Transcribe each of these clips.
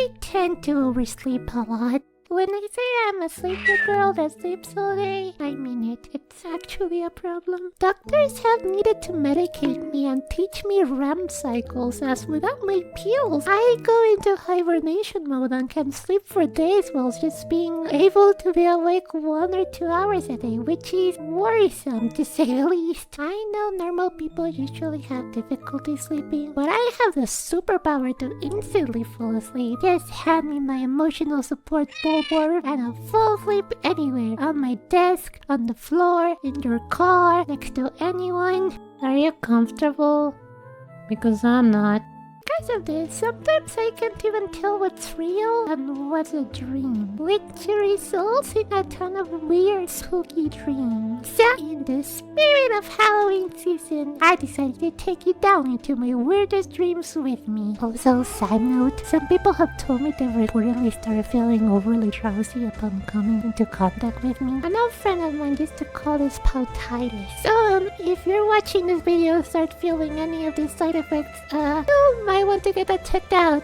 I tend to oversleep a lot. When I say I'm a sleepy girl that sleeps all day, I mean it. It's actually a problem. Doctors have needed to medicate me and teach me REM cycles, as without my pills, I go into hibernation mode and can sleep for days while just being able to be awake 1 or 2 hours a day, which is worrisome to say the least. I know normal people usually have difficulty sleeping, but I have the superpower to instantly fall asleep. Just hand me my emotional support bulwark and I'll fall asleep anywhere. On my desk, on the floor, in your car, next to anyone. Are you comfortable? Because I'm not. Because of this, sometimes I can't even tell what's real and what's a dream, which results in a ton of weird, spooky dreams. So, in the spirit of Halloween season, I decided to take you down into my weirdest dreams with me. Also, side note, some people have told me they reportedly started feeling overly drowsy upon coming into contact with me. An old friend of mine used to call this pautitis. So, if you're watching this video and start feeling any of these side effects, you might want to get that checked out.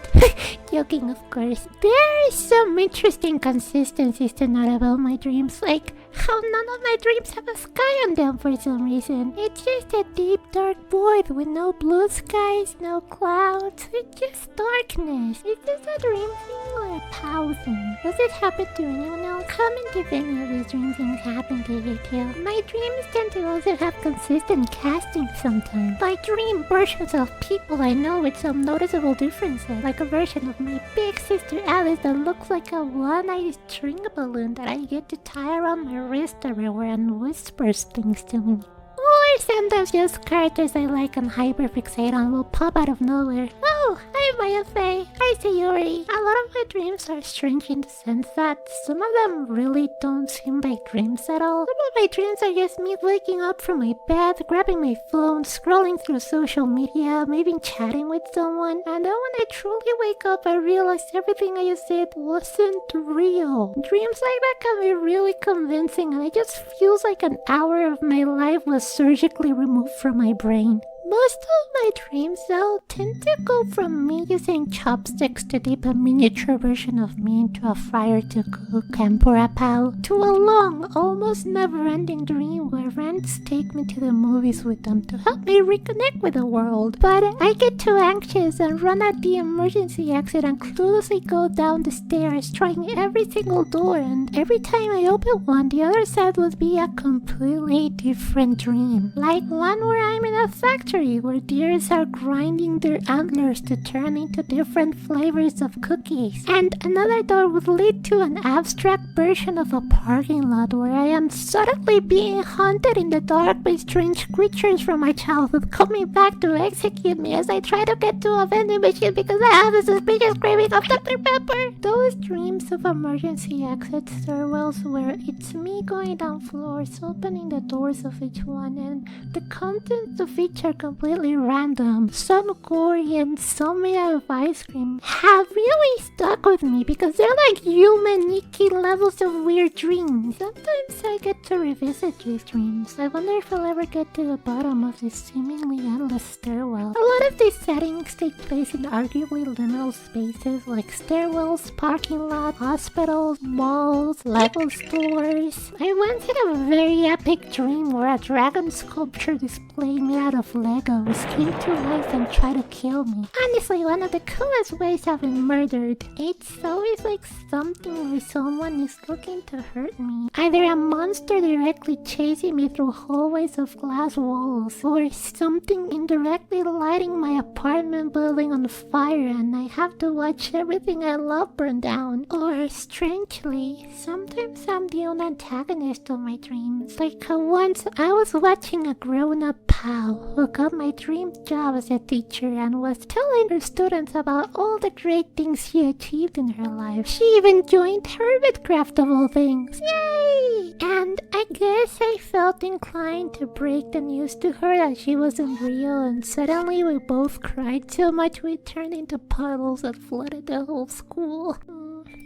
Joking, of course. There is some interesting consistencies to note about my dreams, like how none of my dreams have a sky on them for some reason. It's just a deep dark void with no blue skies, no clouds. It's just darkness. Is this a dream thing or a POW thing? Does it happen to anyone else? Comment if any of these dream things happen to you too. My dreams tend to also have consistent casting sometimes. I dream versions of people I know with some noticeable differences, like a version of my big sister Alice that looks like a one-eyed string balloon that I get to tie around my wrist everywhere and whispers things to me. Or sometimes just characters I like and hyperfixate on will pop out of nowhere. Oh, hi Maya Faye. Hi Sayuri. A lot of my dreams are strange in the sense that some of them really don't seem like dreams at all. Some of my dreams are just me waking up from my bed, grabbing my phone, scrolling through social media, maybe chatting with someone. And then when I truly wake up, I realize everything I just said wasn't real. Dreams like that can be really convincing, and it just feels like an hour of my life was surgically removed from my brain. Most of my dreams, though, tend to go from me using chopsticks to dip a miniature version of me into a fryer to cook tempura pao, to a long, almost never-ending dream where friends take me to the movies with them to help me reconnect with the world. But I get too anxious and run at the emergency exit and cluelessly go down the stairs, trying every single door, and every time I open one, the other side would be a completely different dream. Like one where I'm in a factory where deers are grinding their antlers to turn into different flavors of cookies. And another door would lead to an abstract version of a parking lot where I am suddenly being haunted in the dark by strange creatures from my childhood coming back to execute me as I try to get to a vending machine because I have a suspicious craving of Dr. Pepper. Those dreams of emergency exit stairwells where it's me going down floors, opening the doors of each one, and the contents of each are completely random, some gory and some made out of ice cream, have really stuck with me because they're like Yume Nikki levels of weird dreams. Sometimes I get to revisit these dreams. I wonder if I'll ever get to the bottom of this seemingly endless stairwell. A lot of these settings take place in arguably liminal spaces like stairwells, parking lots, hospitals, malls, Lego stores. I once had a very epic dream where a dragon sculpture display made out of Legos came to life and tried to kill me. Honestly, one of the coolest ways I've been murdered. It's always like something where someone is looking to hurt me. Either a monster directly chasing me through hallways of glass walls, or something indirectly lighting my apartment building on fire and I have to watch everything I love burn down. Or, strangely, sometimes I'm the own antagonist of my dreams. Like once I was watching a grown-up POW who got my dream job as a teacher and was telling her students about all the great things she achieved in her life. She even joined Hermitcraft of all things. Yay! And I guess I felt inclined to break the news to her that she wasn't real, and suddenly we both cried so much we turned into puddles that flooded the whole school.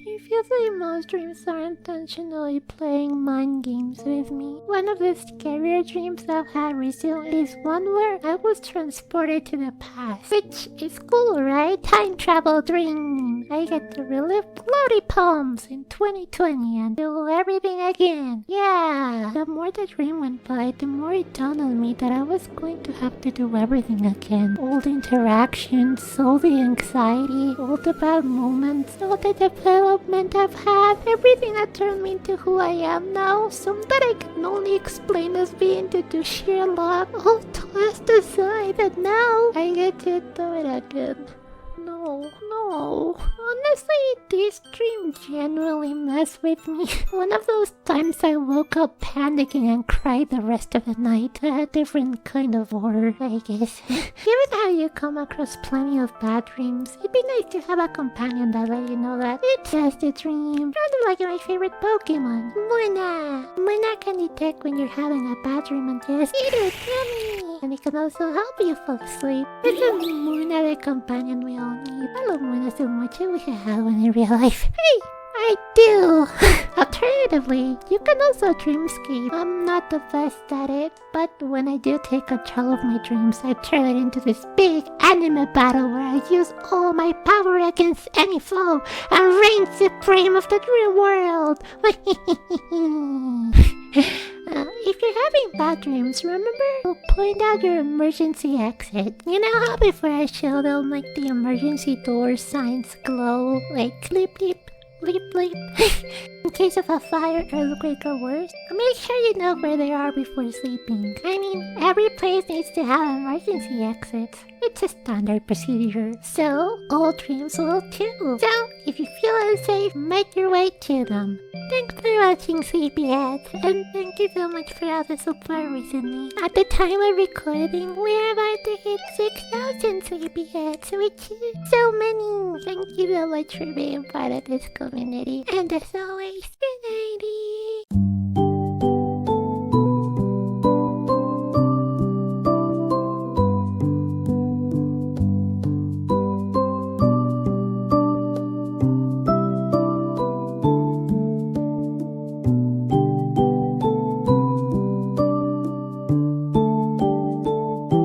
It feels like most dreams are intentionally playing mind games with me. One of the scarier dreams I've had recently is one where I was transported to the past. Which is cool, right? Time travel dream. dream, I get to relive floaty palms in 2020 and do everything again. Yeah, the more the dream went by, the more it dawned on me that I was going to have to do everything again. All the interactions, all the anxiety, all the bad moments, all the development I've had, everything that turned me into who I am now, some that I can only explain as being due to sheer luck, all tossed aside, and now I get to do it again. No. Honestly, this dream genuinely messed with me. One of those times I woke up panicking and cried the rest of the night. A different kind of horror, I guess. Given how you come across plenty of bad dreams, it'd be nice to have a companion that let you know that it's just a dream. Kind of like my favorite Pokemon, Muna. Muna can detect when you're having a bad dream and just eat it, yummy. And it can also help you fall asleep. Isn't Muna the companion we all need? I love Muna so much, I wish I had one in real life. Hey! I do! Alternatively, you can also dreamscape. I'm not the best at it, but when I do take control of my dreams, I turn it into this big anime battle where I use all my power against any foe and reign supreme of the dream world! If you're having bad dreams, remember to point out your emergency exit. You know how before I show them like the emergency door signs glow, like bleep bleep, bleep bleep, in case of a fire, earthquake, or worse? Make sure you know where they are before sleeping. I mean, every place needs to have emergency exits. It's a standard procedure, so all dreams will too. So, if you feel unsafe, make your way to them. Thanks for watching, sleepyheads, and thank you so much for all the support recently. At the time of recording, we're about to hit 6,000 sleepyheads, which is so many. Thank you so much for being part of this community, and as always, good nighty.